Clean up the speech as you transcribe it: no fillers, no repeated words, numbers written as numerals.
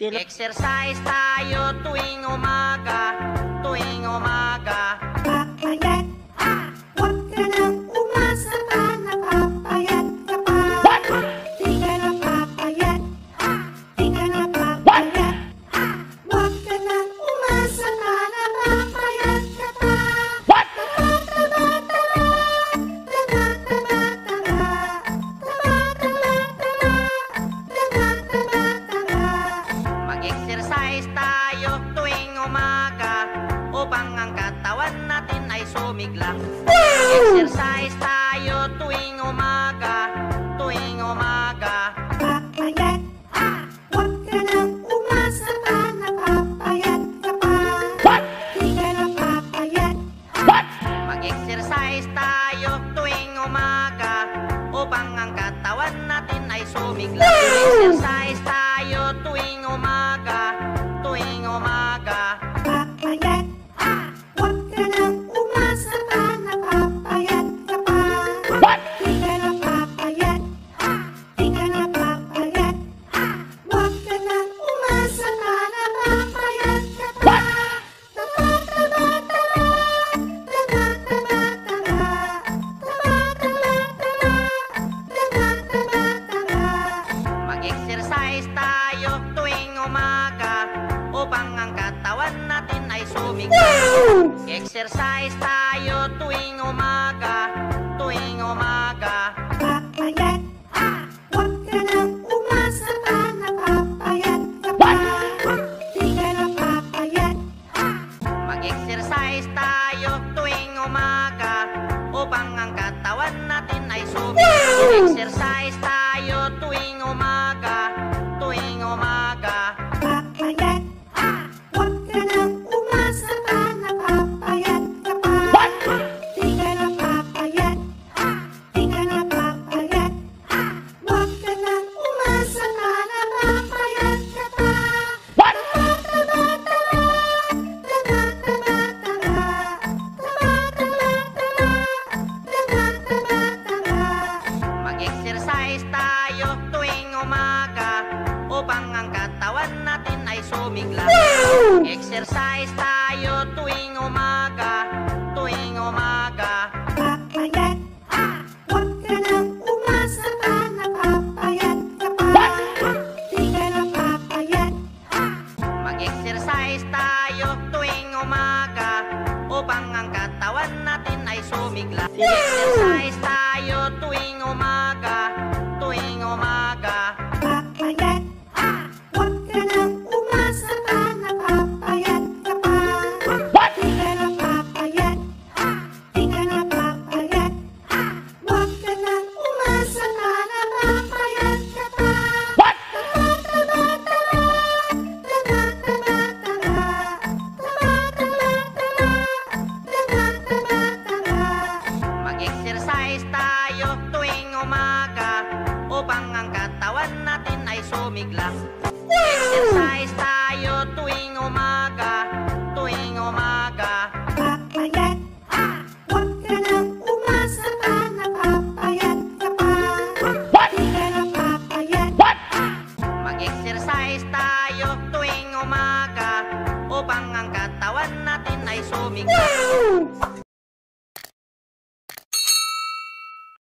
Exercise tayo tuwing umaga, tuwing umaga. Papayat, huwag ka nang umasa pa, napapayat ka pa. Di ka na papayat, di ka na papayat. Huwag ka nang umasa pa, napapayat ka pa. Mag-exercise tayo tuwing umaga upang ang katawan natin ay sumigla. Mag-exercise tayo tuwing umaga, tuwing umaga. Papayat, huwag ka nang umasa pa, napapayat ka pa. Di ka na papayat. Mag-exercise tayo tuwing umaga upang ang katawan natin ay sumigla. Mag-exercise tayo tuwing umaga, tuwing umaga. Papayat, huwag ka nang umasa pa, napapayat ka pa. Di ka na papayat, di ka na papayat. Huwag ka nang umasa pa, napapayat ka pa. Mag-exercise tayo tuwing umaga upang ang katawan natin ay sumigla. Exercise tayo tuwing umaga, tuwing umaga. Papayat, huwag ka nang umasa pa, napapayat ka pa. Di ka na papayat. Mag-exercise tayo tuwing umaga upang ang katawan natin ay sumigla. Exercise tayo tuwing umaga, tuwing umaga. Papayat, huwag ka nang umasa pa, napapayat ka pa. Di ka na papayat, di ka na papayat. Huwag ka nang umasa pa, napapayat ka pa. Mag-exercise tayo tuwing umaga upang ang katawan natin ay sumigla. Exercise tayo tuwing umaga, tuwing umaga. Papayat, huwag ka nang umasa pa, napapayat ka pa. Di ka na papayat. Mag-exercise tayo tuwing umaga upang ang katawan natin ay sumigla. Exercise tayo tuwing umaga, tuwing umaga. Papayat, huwag ka nang umasa pa, napapayat ka pa. Di ka na papayat, di ka na papayat. Huwag ka nang umasa pa, napapayat ka pa. Mag-exercise tayo tuwing umaga upang ang katawan natin ay sumigla. Exercise tayo